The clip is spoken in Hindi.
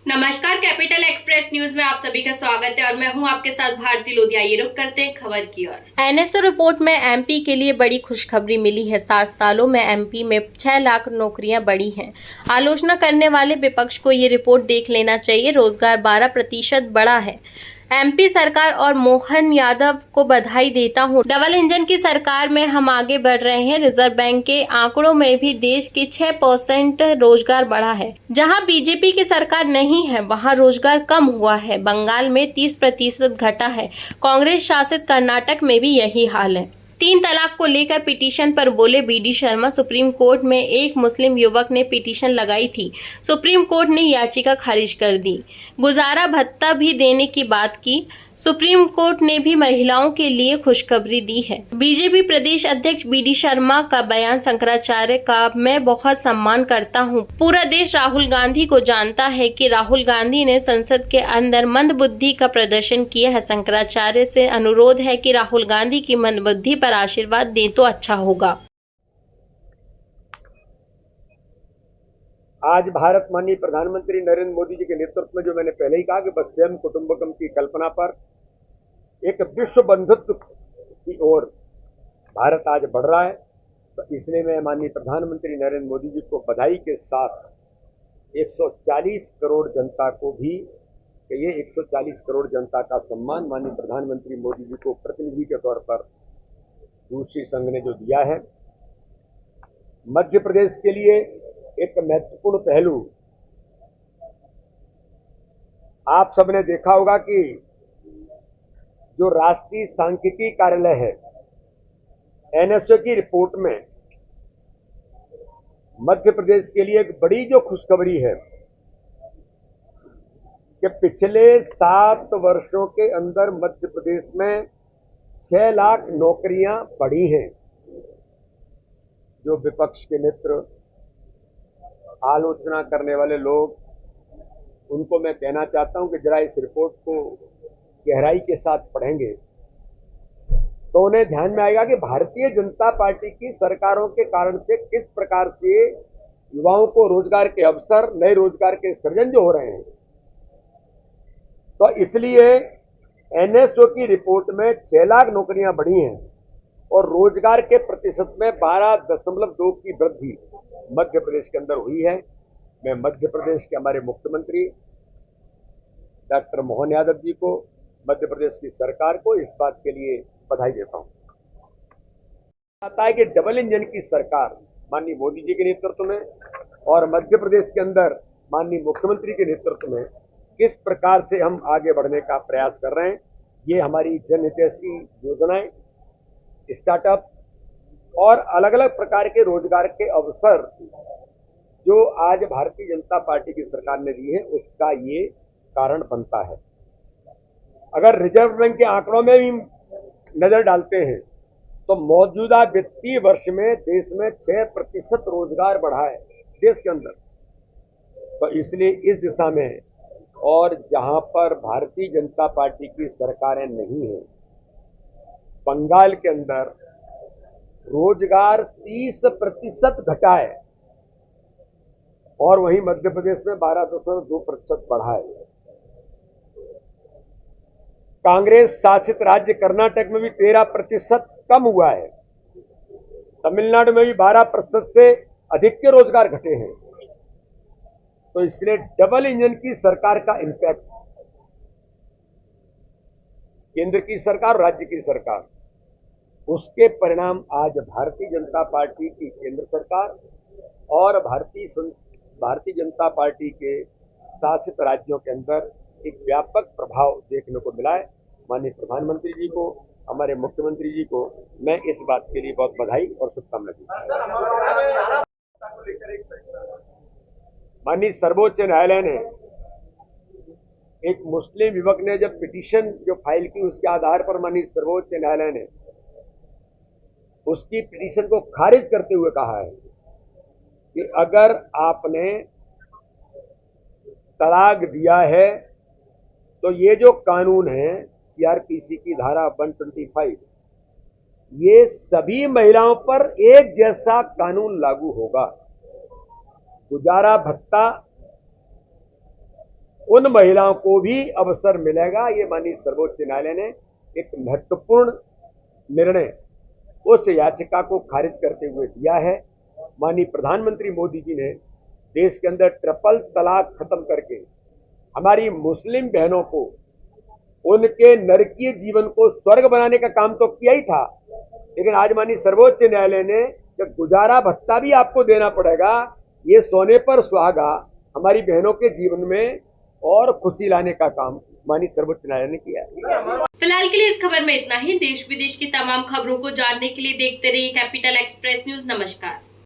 नमस्कार, कैपिटल एक्सप्रेस न्यूज में आप सभी का स्वागत है और मैं हूं आपके साथ भारती लोधिया। ये रुक करते हैं खबर की ओर। एनएसओ रिपोर्ट में एमपी के लिए बड़ी खुशखबरी मिली है। 7 सालों में एमपी में 6 लाख नौकरियां बढ़ी हैं। आलोचना करने वाले विपक्ष को ये रिपोर्ट देख लेना चाहिए। रोजगार 12% बढ़ा है। एमपी सरकार और मोहन यादव को बधाई देता हूं। डबल इंजन की सरकार में हम आगे बढ़ रहे हैं। रिजर्व बैंक के आंकड़ों में भी देश के 6% रोजगार बढ़ा है। जहां बीजेपी की सरकार नहीं है वहां रोजगार कम हुआ है। बंगाल में 30% घटा है। कांग्रेस शासित कर्नाटक में भी यही हाल है। 3 तलाक को लेकर पिटीशन पर बोले बीडी शर्मा। सुप्रीम कोर्ट में एक मुस्लिम युवक ने पिटीशन लगाई थी। सुप्रीम कोर्ट ने याचिका खारिज कर दी। गुजारा भत्ता भी देने की बात की। सुप्रीम कोर्ट ने भी महिलाओं के लिए खुशखबरी दी है। बीजेपी प्रदेश अध्यक्ष बीडी शर्मा का बयान शंकराचार्य का मैं बहुत सम्मान करता हूं। पूरा देश राहुल गांधी को जानता है कि राहुल गांधी ने संसद के अंदर मंदबुद्धि का प्रदर्शन किया है। शंकराचार्य से अनुरोध है कि राहुल गांधी की मंदबुद्धि पर आशीर्वाद दें तो अच्छा होगा। आज भारत माननीय प्रधानमंत्री नरेंद्र मोदी जी के नेतृत्व में, जो मैंने पहले ही कहा कि वसुधैव कुटुंबकम की कल्पना पर एक विश्व बंधुत्व की ओर भारत आज बढ़ रहा है, तो इसलिए मैं माननीय प्रधानमंत्री नरेंद्र मोदी जी को बधाई के साथ 140 करोड़ जनता को भी, ये 140 करोड़ जनता का सम्मान माननीय प्रधानमंत्री मोदी जी को प्रतिनिधि के तौर पर रूसी संघ ने जो दिया है। मध्य प्रदेश के लिए एक महत्वपूर्ण पहलू, आप सबने देखा होगा कि जो राष्ट्रीय सांख्यिकी कार्यालय है, एनएसओ की रिपोर्ट में मध्य प्रदेश के लिए एक बड़ी जो खुशखबरी है कि पिछले 7 वर्षों के अंदर मध्य प्रदेश में 6 लाख नौकरियां बढ़ी हैं। जो विपक्ष के मित्र, आलोचना करने वाले लोग, उनको मैं कहना चाहता हूं कि जरा इस रिपोर्ट को गहराई के साथ पढ़ेंगे तो उन्हें ध्यान में आएगा कि भारतीय जनता पार्टी की सरकारों के कारण से किस प्रकार से युवाओं को रोजगार के अवसर, नए रोजगार के सृजन जो हो रहे हैं। तो इसलिए एनएसओ की रिपोर्ट में 6 लाख नौकरियां बढ़ी हैं और रोजगार के प्रतिशत में 12.2 की वृद्धि मध्य प्रदेश के अंदर हुई है। मैं मध्य प्रदेश के हमारे मुख्यमंत्री डॉक्टर मोहन यादव जी को, मध्य प्रदेश की सरकार को इस बात के लिए बधाई देता हूं। आता है कि डबल इंजन की सरकार माननीय मोदी जी के नेतृत्व में और मध्य प्रदेश के अंदर माननीय मुख्यमंत्री के नेतृत्व में किस प्रकार से हम आगे बढ़ने का प्रयास कर रहे हैं। ये हमारी जनहितैषी योजनाएं, स्टार्टअप और अलग अलग प्रकार के रोजगार के अवसर जो आज भारतीय जनता पार्टी की सरकार ने दिए हैं, उसका ये कारण बनता है। अगर रिजर्व बैंक के आंकड़ों में भी नजर डालते हैं तो मौजूदा वित्तीय वर्ष में देश में 6% रोजगार बढ़ा है देश के अंदर। तो इसलिए इस दिशा में, और जहां पर भारतीय जनता पार्टी की सरकारें नहीं हैं, बंगाल के अंदर रोजगार 30% घटा है और वहीं मध्य प्रदेश में 12.2% बढ़ा है। कांग्रेस शासित राज्य कर्नाटक में भी 13% कम हुआ है। तमिलनाडु में भी 12% से अधिक के रोजगार घटे हैं। तो इसलिए डबल इंजन की सरकार का इंपैक्ट, केंद्र की सरकार और राज्य की सरकार, उसके परिणाम आज भारतीय जनता पार्टी की केंद्र सरकार और भारतीय जनता पार्टी के शासित राज्यों के अंदर एक व्यापक प्रभाव देखने को मिला है। माननीय प्रधानमंत्री जी को, हमारे मुख्यमंत्री जी को मैं इस बात के लिए बहुत बधाई और शुभकामनाएं देता हूं। माननीय सर्वोच्च न्यायालय ने, एक मुस्लिम युवक ने जब पिटीशन जो फाइल की, उसके आधार पर माननीय सर्वोच्च न्यायालय ने उसकी पिटीशन को खारिज करते हुए कहा है कि अगर आपने तलाक दिया है तो ये जो कानून है सीआरपीसी की धारा 125, ये सभी महिलाओं पर एक जैसा कानून लागू होगा। गुजारा भत्ता उन महिलाओं को भी अवसर मिलेगा। ये माननीय सर्वोच्च न्यायालय ने एक महत्वपूर्ण निर्णय उस याचिका को खारिज करते हुए दिया है। माननीय प्रधानमंत्री मोदी जी ने देश के अंदर ट्रिपल तलाक खत्म करके हमारी मुस्लिम बहनों को उनके नरकीय जीवन को स्वर्ग बनाने का काम तो किया ही था, लेकिन आज माननीय सर्वोच्च न्यायालय ने जब गुजारा भत्ता भी आपको देना पड़ेगा, ये सोने पर सुहागा हमारी बहनों के जीवन में और खुशी लाने का काम माननीय सर्वोच्च न्यायालय ने किया है। फिलहाल के लिए इस खबर में इतना ही। देश विदेश की तमाम खबरों को जानने के लिए देखते रहिए कैपिटल एक्सप्रेस न्यूज। नमस्कार।